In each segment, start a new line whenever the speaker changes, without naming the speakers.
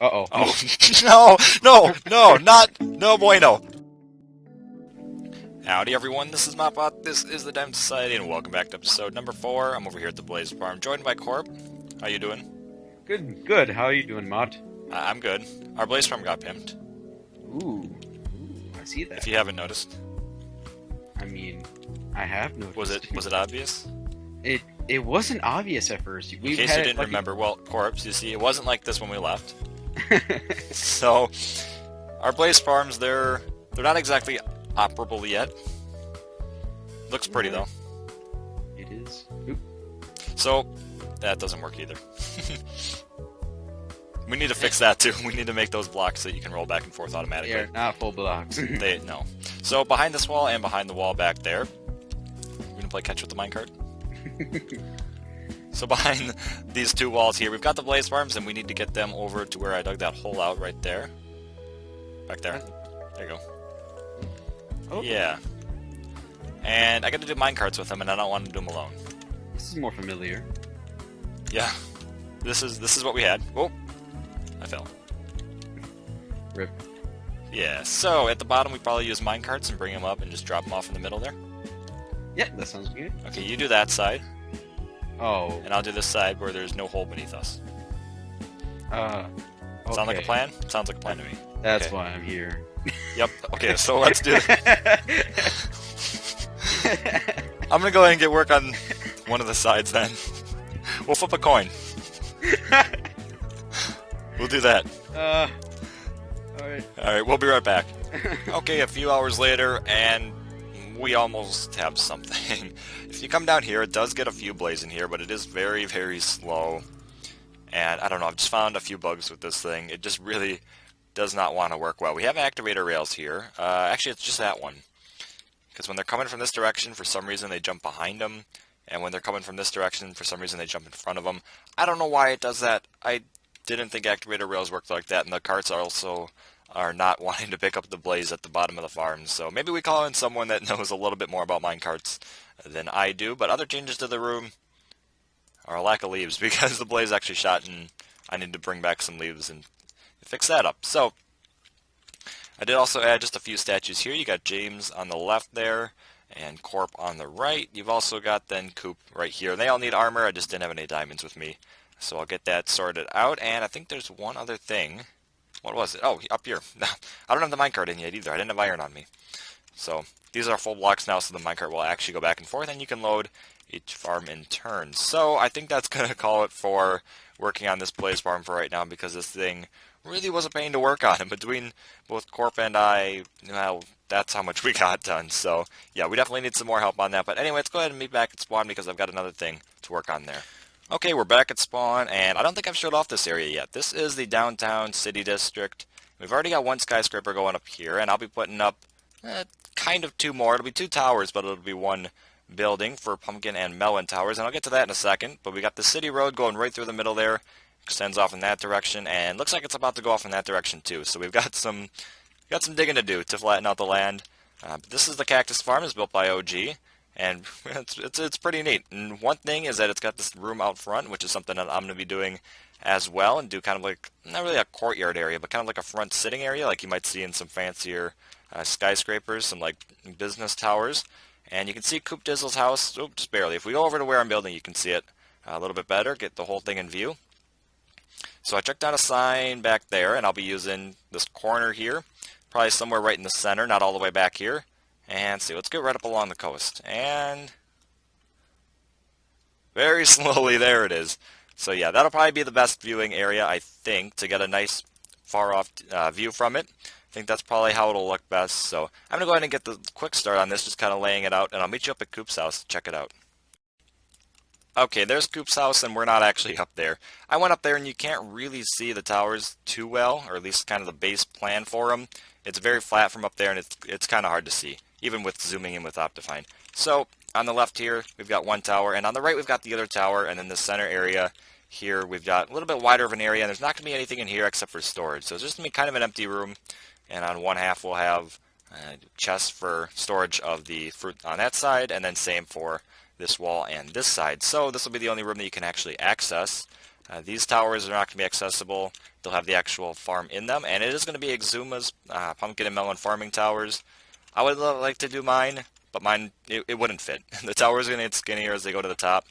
Uh-oh.
Oh, no bueno. Howdy everyone, this is Mopbot, this is the Diamond Society, and welcome back to episode number 4. I'm over here at the Blaze Farm, joined by Corp. How you doing?
Good, good. How are you doing, Mott?
I'm good. Our Blaze Farm got pimped,
Ooh, I see that.
if you haven't noticed.
I mean, I have noticed.
Was it obvious?
It wasn't obvious at first.
In case you didn't remember, well, Corpse, you see, it wasn't like this when we left. So, our Blaze Farms, they're not exactly operable yet. Looks pretty though.
It is. Oop.
So, that doesn't work either. We need to fix that too. We need to make those blocks that you can roll back and forth automatically.
They're not full blocks.
No. So behind this wall and behind the wall back there, we're gonna play catch with the minecart. So behind these two walls here, we've got the Blaze Farms, and we need to get them over to where I dug that hole out right there. Back there. There you go.
Oh.
Yeah. And I got to do minecarts with them, and I don't want to do them alone.
This is more familiar.
Yeah. This is what we had. Oh, I fell.
Rip.
Yeah. So at the bottom, we probably use minecarts and bring them up and just drop them off in the middle there.
Yep, that sounds good.
Okay, you do that side.
Oh.
And I'll do this side where there's no hole beneath us.
Okay.
Sound like a plan? Sounds like a plan to me.
That's
okay.
why I'm here.
Yep. Okay, so let's do it. I'm gonna go ahead and get work on one of the sides then. We'll flip a coin. We'll do that.
Alright.
Alright, we'll be right back. Okay, a few hours later, and we almost have something. If you come down here, it does get a few blazing here, but it is very, very slow. And I don't know, I've just found a few bugs with this thing. It just really does not want to work well. We have activator rails here. Actually, it's just that one. Because when they're coming from this direction, for some reason they jump behind them. And when they're coming from this direction, for some reason they jump in front of them. I don't know why it does that. I didn't think activator rails worked like that. And the carts also are not wanting to pick up the blaze at the bottom of the farm. So maybe we call in someone that knows a little bit more about minecarts than I do. But other changes to the room are a lack of leaves, because the blaze actually shot and I need to bring back some leaves and fix that up. So I did also add just a few statues here. You got James on the left there and Corp on the right. You've also got then Coop right here. They all need armor. I just didn't have any diamonds with me. So I'll get that sorted out. And I think there's one other thing. What was it? Oh, up here. I don't have the minecart in yet either. I didn't have iron on me. So these are full blocks now, so the minecart will actually go back and forth, and you can load each farm in turn. So I think that's going to call it for working on this Blaze Farm for right now, because this thing really was a pain to work on. And between both Corp and I, well, that's how much we got done. So yeah, we definitely need some more help on that. But anyway, let's go ahead and meet back at spawn, because I've got another thing to work on there. Okay, we're back at spawn, and I don't think I've showed off this area yet. This is the downtown city district. We've already got one skyscraper going up here, and I'll be putting up kind of two more. It'll be two towers, but it'll be one building for pumpkin and melon towers, and I'll get to that in a second. But we got the city road going right through the middle there, extends off in that direction, and looks like it's about to go off in that direction too. So we've got some digging to do to flatten out the land. But this is the Cactus Farm. It's built by OG. And it's pretty neat. And one thing is that it's got this room out front, which is something that I'm going to be doing as well, and do kind of like, not really a courtyard area, but kind of like a front sitting area, like you might see in some fancier skyscrapers, some like business towers. And you can see Coop Dizzle's house, just barely. If we go over to where I'm building, you can see it a little bit better, get the whole thing in view. So I checked out a sign back there, and I'll be using this corner here, probably somewhere right in the center, not all the way back here. And see, let's get right up along the coast. And very slowly, there it is. So yeah, that'll probably be the best viewing area, I think, to get a nice far off view from it. I think that's probably how it'll look best. So I'm going to go ahead and get the quick start on this, just kind of laying it out. And I'll meet you up at Coop's house to check it out. Okay, there's Coop's house, and we're not actually up there. I went up there, and you can't really see the towers too well, or at least kind of the base plan for them. It's very flat from up there, and it's kind of hard to see, even with zooming in with Optifine. So on the left here, we've got one tower, and on the right we've got the other tower, and in the center area here we've got a little bit wider of an area, and there's not going to be anything in here except for storage. So it's just going to be kind of an empty room, and on one half we'll have chests for storage of the fruit on that side, and then same for this wall and this side. So this will be the only room that you can actually access. These towers are not going to be accessible. They'll have the actual farm in them, and it is going to be Exuma's pumpkin and melon farming towers. I would like to do mine, but mine, it wouldn't fit. The tower is going to get skinnier as they go to the top,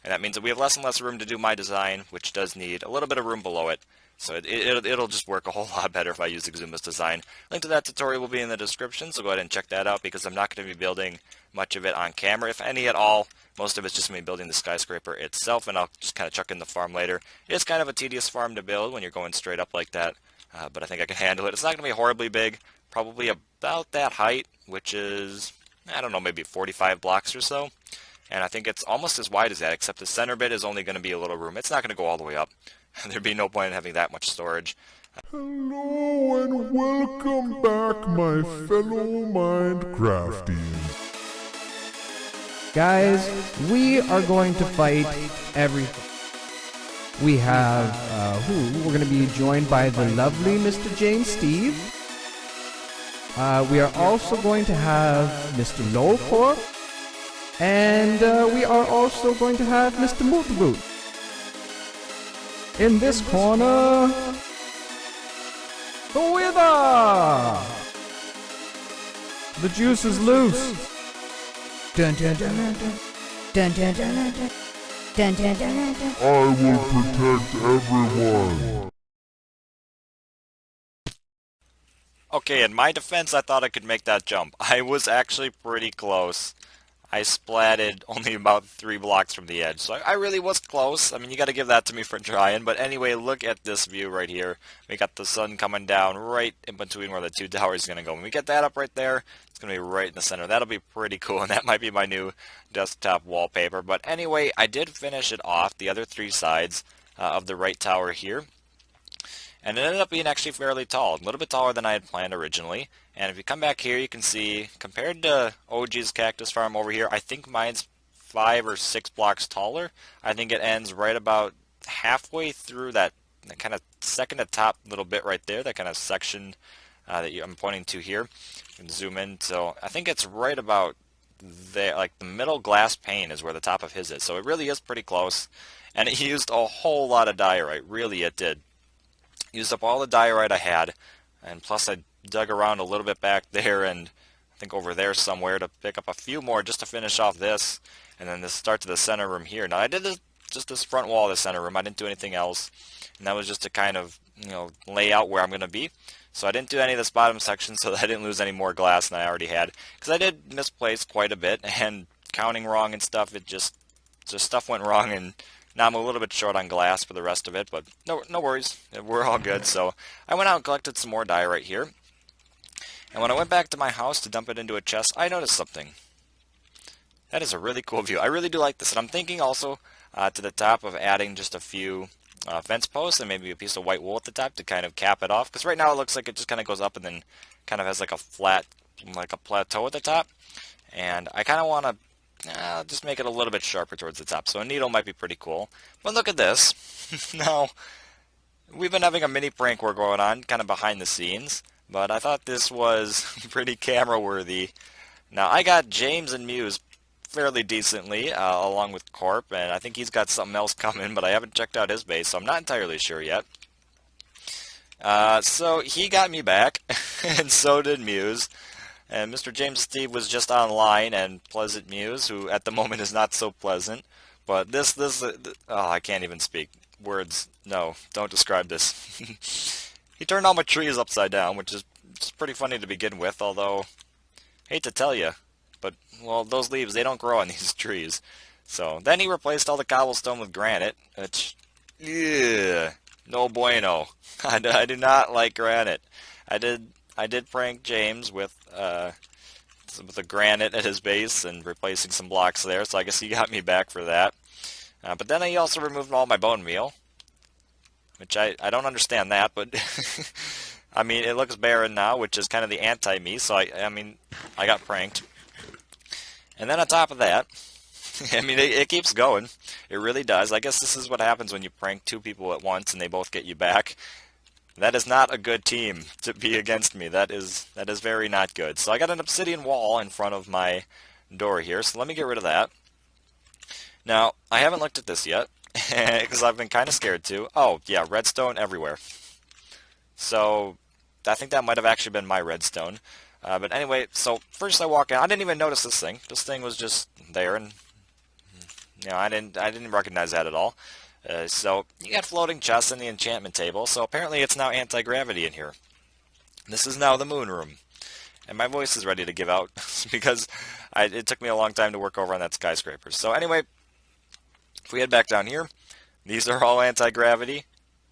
and that means that we have less and less room to do my design, which does need a little bit of room below it. So it'll just work a whole lot better if I use Exuma's design. Link to that tutorial will be in the description, so go ahead and check that out, because I'm not going to be building much of it on camera, if any at all. Most of it's just me building the skyscraper itself, and I'll just kind of chuck in the farm later. It's kind of a tedious farm to build when you're going straight up like that, but I think I can handle it. It's not going to be horribly big, probably about that height, which is, I don't know, maybe 45 blocks or so. And I think it's almost as wide as that, except the center bit is only going to be a little room. It's not going to go all the way up. There'd be no point in having that much storage.
Hello and welcome back, my fellow Minecraftians.
Guys, we are going to fight everything. We have, we're going to be joined by the lovely Mr. James Steve. We are also going to have Mr. Lolcorp. And we are also going to have Mr. Multiboot. In this corner, the Wither! The juice is loose.
Dun dun dun dun dun dun dun dun dun dun dun dun dun.
I will protect everyone.
Okay, in my defense, I thought I could make that jump. I was actually pretty close. I splatted only about 3 blocks from the edge, so I really was close. I mean, you gotta give that to me for trying, but anyway, look at this view right here. We got the sun coming down right in between where the 2 towers are gonna go. When we get that up right there, it's gonna be right in the center. That'll be pretty cool, and that might be my new desktop wallpaper. But anyway, I did finish it off, the other 3 sides of the right tower here. And it ended up being actually fairly tall, a little bit taller than I had planned originally. And if you come back here, you can see, compared to OG's cactus farm over here, I think mine's 5 or 6 blocks taller. I think it ends right about halfway through that kind of second to top little bit right there, that kind of section that I'm pointing to here. You can zoom in, so I think it's right about there, like the middle glass pane is where the top of his is. So it really is pretty close, and it used a whole lot of diorite, really it did. Used up all the diorite I had, and plus I dug around a little bit back there and I think over there somewhere to pick up a few more just to finish off this, and then this start to the center room here. Now I did just this front wall of the center room. I didn't do anything else, and that was just to kind of, you know, lay out where I'm going to be. So I didn't do any of this bottom section so that I didn't lose any more glass than I already had, because I did misplace quite a bit, and counting wrong and stuff, it just stuff went wrong, and now I'm a little bit short on glass for the rest of it, but no worries, we're all good. So I went out and collected some more diorite here, and when I went back to my house to dump it into a chest, I noticed something. That is a really cool view. I really do like this, and I'm thinking also to the top of adding just a few fence posts and maybe a piece of white wool at the top to kind of cap it off, because right now it looks like it just kind of goes up and then kind of has like a flat, like a plateau at the top, and I kind of want to just make it a little bit sharper towards the top. So a needle might be pretty cool. But look at this. Now, we've been having a mini prank we're going on, kind of behind the scenes, but I thought this was pretty camera worthy. Now, I got James and Muse fairly decently, along with Corp, and I think he's got something else coming, but I haven't checked out his base, so I'm not entirely sure yet. So he got me back, and so did Muse. And Mr. James Steve was just online, and Pleasant Muse, who at the moment is not so pleasant. But I can't even speak. Words, no, don't describe this. He turned all my trees upside down, which is just pretty funny to begin with, although, hate to tell you, but, well, those leaves, they don't grow on these trees. So, then he replaced all the cobblestone with granite, which, yeah, no bueno. I do not like granite. I did prank James with the granite at his base and replacing some blocks there, so I guess he got me back for that. But then he also removed all my bone meal, which I don't understand that, but I mean, it looks barren now, which is kind of the anti-me, so I mean, I got pranked. And then on top of that, I mean, it keeps going. It really does. I guess this is what happens when you prank 2 people at once and they both get you back. That is not a good team to be against me. That is very not good. So I got an obsidian wall in front of my door here, so let me get rid of that. Now, I haven't looked at this yet, because I've been kind of scared to. Oh, yeah, redstone everywhere. So I think that might have actually been my redstone. But anyway, so first I walk in. I didn't even notice this thing. This thing was just there, and I didn't recognize that at all. So you got floating chests in the enchantment table. So apparently it's now anti-gravity in here. This is now the moon room. And my voice is ready to give out because it took me a long time to work over on that skyscraper. So anyway, if we head back down here, these are all anti-gravity.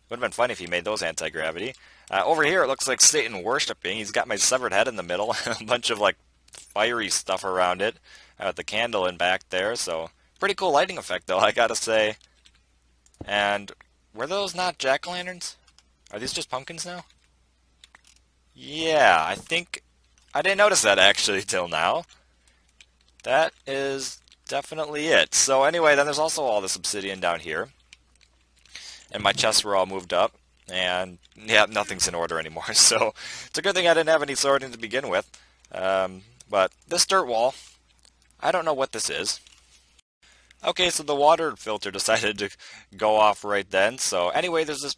Would have been funny if he made those anti-gravity. Over here it looks like Satan worshipping. He's got my severed head in the middle, a bunch of like fiery stuff around it, with the candle in back there. So pretty cool lighting effect though, I gotta say. And were those not jack-o'-lanterns? Are these just pumpkins now? Yeah, I think I didn't notice that actually till now. That is definitely it. So anyway, then there's also all this obsidian down here. And my chests were all moved up. And yeah, nothing's in order anymore. So it's a good thing I didn't have any sorting to begin with. But this dirt wall, I don't know what this is. Okay, so the water filter decided to go off right then. So anyway, there's this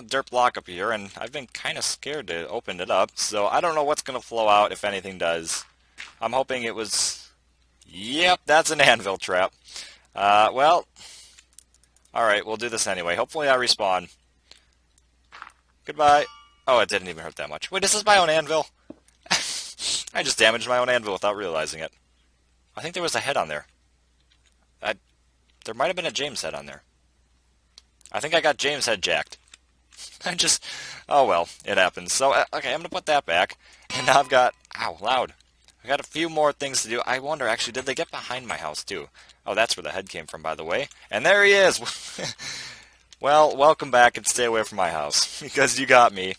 dirt block up here, and I've been kind of scared to open it up. So I don't know what's going to flow out, if anything does. I'm hoping it was... Yep, that's an anvil trap. Well, alright, we'll do this anyway. Hopefully I respawn. Goodbye. Oh, it didn't even hurt that much. Wait, this is my own anvil? I just damaged my own anvil without realizing it. I think there was a head on there. There might have been a James head on there. I think I got James head jacked. Oh well, it happens. So, okay, I'm going to put that back. And now I've got, ow, loud. I got a few more things to do. I wonder, actually, did they get behind my house, too? Oh, that's where the head came from, by the way. And there he is! Well, welcome back and stay away from my house, because you got me.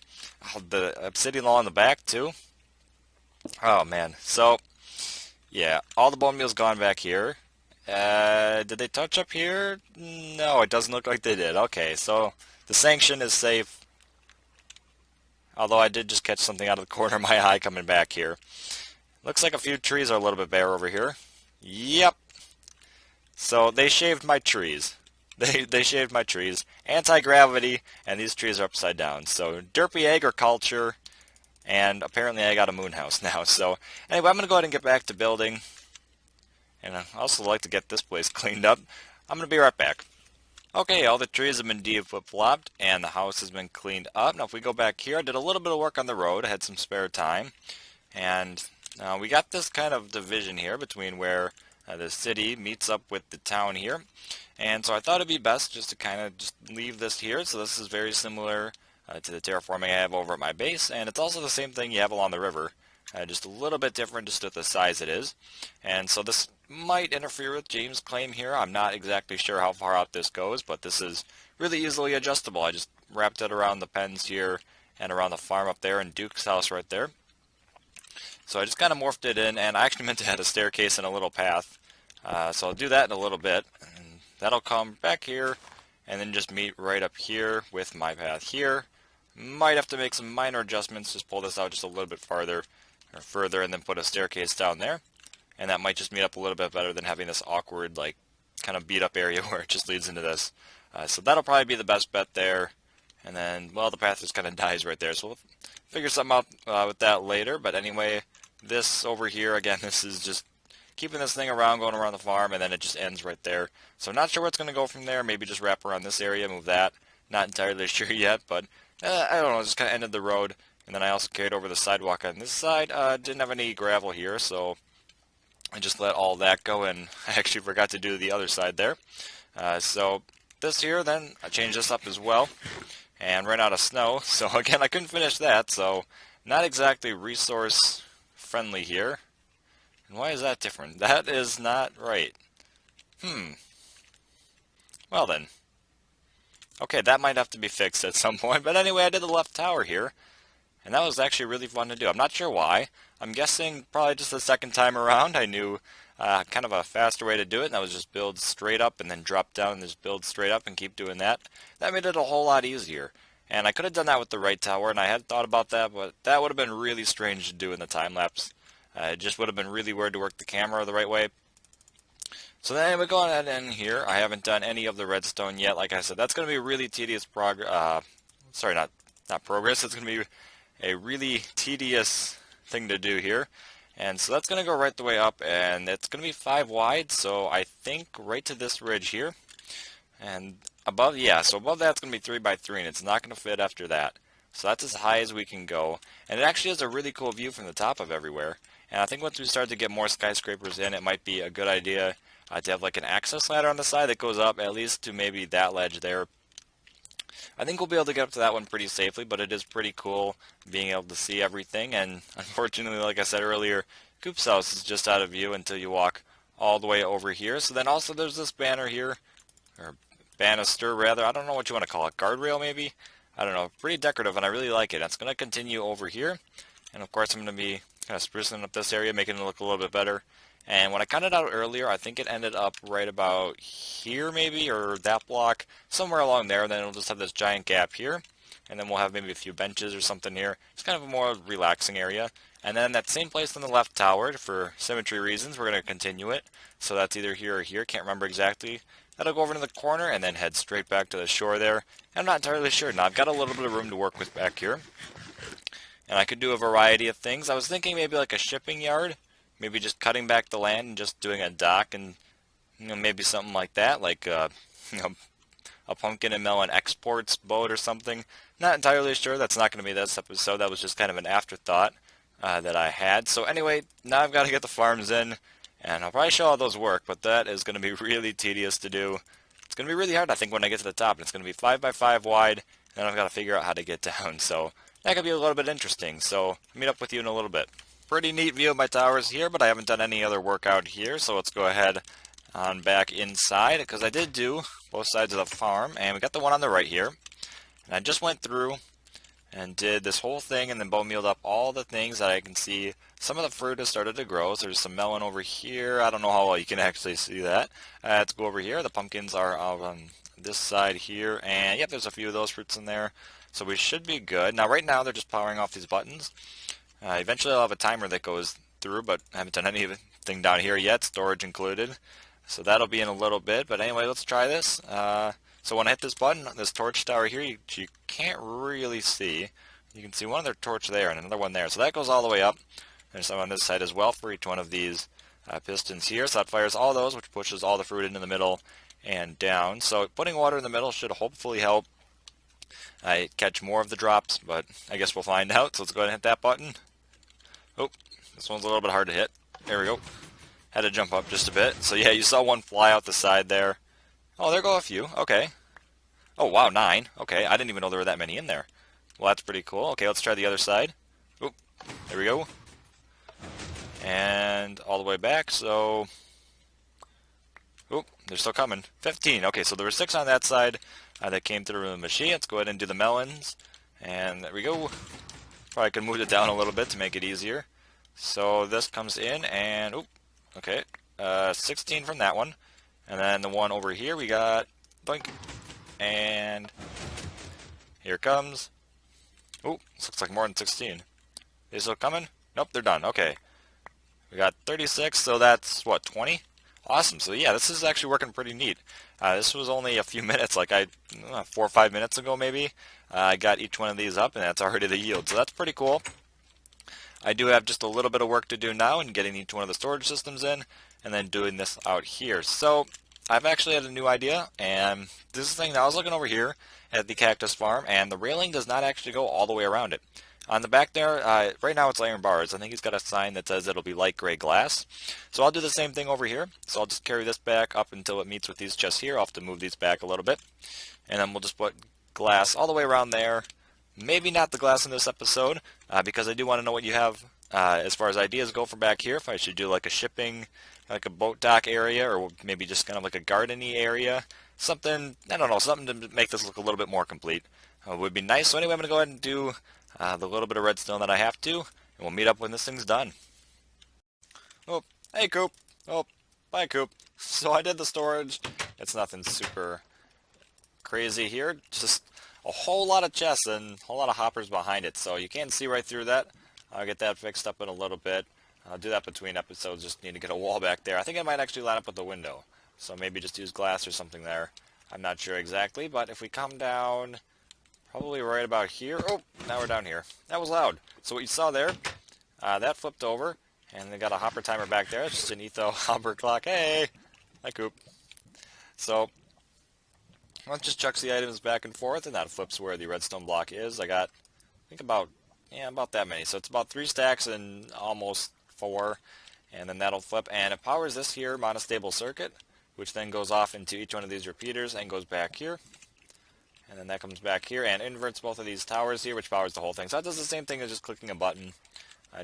Oh, the obsidian law in the back, too? Oh, man. So, yeah, all the bone meal's gone back here. Did they touch up here? No, it doesn't look like they did. Okay, so the sanction is safe. Although I did just catch something out of the corner of my eye coming back here. Looks like a few trees are a little bit bare over here. Yep. So they shaved my trees. They shaved my trees. Anti-gravity, and these trees are upside down. So derpy agriculture, and apparently I got a moon house now. So anyway, I'm going to go ahead and get back to building. And I also like to get this place cleaned up. I'm going to be right back. Okay, all the trees have been de-flip-flopped, and the house has been cleaned up. Now if we go back here, I did a little bit of work on the road. I had some spare time. And we got this kind of division here between where the city meets up with the town here. And so I thought it'd be best just to kind of just leave this here. So this is very similar to the terraforming I have over at my base. And it's also the same thing you have along the river. Just a little bit different just with the size it is. And so this might interfere with James' claim here. I'm not exactly sure how far out this goes, but this is really easily adjustable. I just wrapped it around the pens here and around the farm up there and Duke's house right there. So I just kind of morphed it in, and I actually meant to add a staircase and a little path. So I'll do that in a little bit. And that'll come back here and then just meet right up here with my path here. Might have to make some minor adjustments, just pull this out just a little bit farther or further and then put a staircase down there. And that might just meet up a little bit better than having this awkward, like, kind of beat up area where it just leads into this. So that'll probably be the best bet there. And then, well, the path just kind of dies right there. So we'll figure something out with that later. But anyway, this over here, again, this is just keeping this thing around, going around the farm, and then it just ends right there. So not sure where it's going to go from there. Maybe just wrap around this area, move that. Not entirely sure yet, but I don't know, just kind of ended the road. And then I also carried over the sidewalk on this side. Didn't have any gravel here, so I just let all that go, and I actually forgot to do the other side there. So this here, then, I changed this up as well, and ran out of snow. So again, I couldn't finish that, so not exactly resource friendly here. And why is that different? That is not right. Well then. Okay, that might have to be fixed at some point, but anyway, I did the left tower here. And that was actually really fun to do. I'm not sure why. I'm guessing probably just the second time around I knew kind of a faster way to do it, and that was just build straight up and then drop down and just build straight up and keep doing that. That made it a whole lot easier. And I could have done that with the right tower, and I had thought about that, but that would have been really strange to do in the time lapse. It just would have been really weird to work the camera the right way. So then we go ahead in here. I haven't done any of the redstone yet. Like I said, that's going to be really tedious sorry, not progress. It's going to be a really tedious thing to do here. And so that's going to go right the way up, and it's going to be 5 wide, so I think right to this ridge here. And above, yeah, so above that's going to be 3 by 3, and it's not going to fit after that. So that's as high as we can go. And it actually has a really cool view from the top of everywhere. And I think once we start to get more skyscrapers in, it might be a good idea to have like an access ladder on the side that goes up at least to maybe that ledge there. I think we'll be able to get up to that one pretty safely, but it is pretty cool being able to see everything. And unfortunately, like I said earlier, Coop's house is just out of view until you walk all the way over here. So then also there's this banner here, or banister rather. I don't know what you want to call it. Guardrail maybe? I don't know. Pretty decorative, and I really like it. It's going to continue over here. And of course, I'm going to be kind of sprucing up this area, making it look a little bit better. And when I counted out earlier, I think it ended up right about here maybe, or that block, somewhere along there. And then it'll just have this giant gap here. And then we'll have maybe a few benches or something here. It's kind of a more relaxing area. And then that same place on the left tower, for symmetry reasons, we're going to continue it. So that's either here or here, can't remember exactly. That'll go over to the corner and then head straight back to the shore there. I'm not entirely sure. Now I've got a little bit of room to work with back here. And I could do a variety of things. I was thinking maybe like a shipping yard. Maybe just cutting back the land and just doing a dock, and maybe something like that, like a pumpkin and melon exports boat or something. Not entirely sure. That's not going to be this episode. That was just kind of an afterthought that I had. So anyway, now I've got to get the farms in, and I'll probably show how those work, but that is going to be really tedious to do. It's going to be really hard, I think, when I get to the top. And it's going to be 5 by 5 wide, and I've got to figure out how to get down. So that could be a little bit interesting. So meet up with you in a little bit. Pretty neat view of my towers here, but I haven't done any other work out here, so let's go ahead on back inside, because I did do both sides of the farm, and we got the one on the right here. And I just went through and did this whole thing, and then bone mealed up all the things that I can see. Some of the fruit has started to grow, so there's some melon over here. I don't know how well you can actually see that. Let's go over here. The pumpkins are out on this side here, and yep, there's a few of those fruits in there, so we should be good. Now right now they're just powering off these buttons. Eventually I'll have a timer that goes through, but I haven't done anything down here yet, storage included. So that'll be in a little bit, but anyway, let's try this. So when I hit this button, this torch tower here, you can't really see. You can see one other torch there and another one there. So that goes all the way up. There's some on this side as well for each one of these pistons here. So that fires all those, which pushes all the fruit into the middle and down. So putting water in the middle should hopefully help catch more of the drops, but I guess we'll find out. So let's go ahead and hit that button. Oh, this one's a little bit hard to hit. There we go. Had to jump up just a bit. So yeah, you saw one fly out the side there. Oh, there go a few. Okay. Oh, wow, 9. Okay, I didn't even know there were that many in there. Well, that's pretty cool. Okay, let's try the other side. Oop, there we go. And all the way back, so... Oop, they're still coming. 15. Okay, so there were 6 on that side that came through the machine. Let's go ahead and do the melons. And there we go. Probably could move it down a little bit to make it easier. So this comes in, and oop, okay, 16 from that one. And then the one over here we got, boink, and here it comes. Oop, this looks like more than 16. They still coming? Nope, they're done. Okay. We got 36, so that's, what, 20? Awesome. So yeah, this is actually working pretty neat. This was only a few minutes, like 4 or 5 minutes ago maybe. I got each one of these up, and that's already the yield. So that's pretty cool. I do have just a little bit of work to do now in getting each one of the storage systems in, and then doing this out here. So I've actually had a new idea, and this is the thing. Now I was looking over here at the cactus farm, and the railing does not actually go all the way around it. On the back there, right now it's iron bars. I think he's got a sign that says it'll be light gray glass. So I'll do the same thing over here. So I'll just carry this back up until it meets with these chests here. I'll have to move these back a little bit. And then we'll just put glass all the way around there. Maybe not the glass in this episode, because I do want to know what you have as far as ideas go for back here. If I should do like a shipping, like a boat dock area, or maybe just kind of like a garden-y area. Something, I don't know, something to make this look a little bit more complete. Would be nice. So anyway, I'm going to go ahead and do the little bit of redstone that I have to, and we'll meet up when this thing's done. Oh, hey Coop. Oh, bye Coop. So I did the storage. It's nothing super crazy here. Just a whole lot of chests and a whole lot of hoppers behind it. So you can't see right through that. I'll get that fixed up in a little bit. I'll do that between episodes. Just need to get a wall back there. I think I might actually line up with the window. So maybe just use glass or something there. I'm not sure exactly, but if we come down probably right about here. Oh, now we're down here. That was loud. So what you saw there, that flipped over, and they got a hopper timer back there. It's just an Etho hopper clock. Hey! Hi, Coop. So let's just chuck the items back and forth, and that flips where the redstone block is. I got, I think about that many. So it's about 3 stacks and almost 4, and then that'll flip, and it powers this here monostable circuit, which then goes off into each one of these repeaters and goes back here. And then that comes back here and inverts both of these towers here, which powers the whole thing. So that does the same thing as just clicking a button,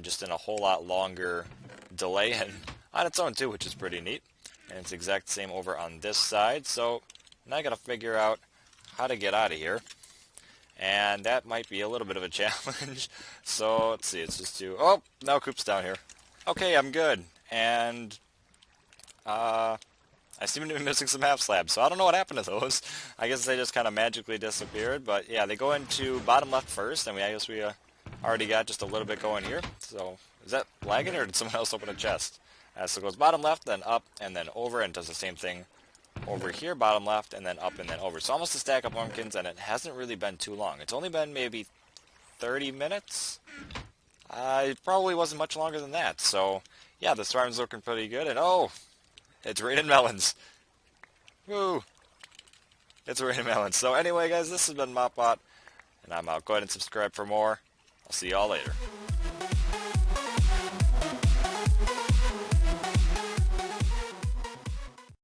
just in a whole lot longer delay and on its own too, which is pretty neat. And it's the exact same over on this side. So now I got to figure out how to get out of here. And that might be a little bit of a challenge. So let's see, it's just oh, now Coop's down here. Okay, I'm good. And I seem to be missing some half slabs, so I don't know what happened to those. I guess they just kind of magically disappeared, but yeah, they go into bottom left first, and I guess we already got just a little bit going here. So is that lagging, or did someone else open a chest? So it goes bottom left, then up, and then over, and does the same thing over here, bottom left, and then up, and then over. So almost a stack of pumpkins, and it hasn't really been too long. It's only been maybe 30 minutes? It probably wasn't much longer than that, so yeah, this farm's looking pretty good, and oh! It's raining melons. Woo! It's raining melons. So anyway, guys, this has been MopBot, and I'm out. Go ahead and subscribe for more. I'll see y'all later.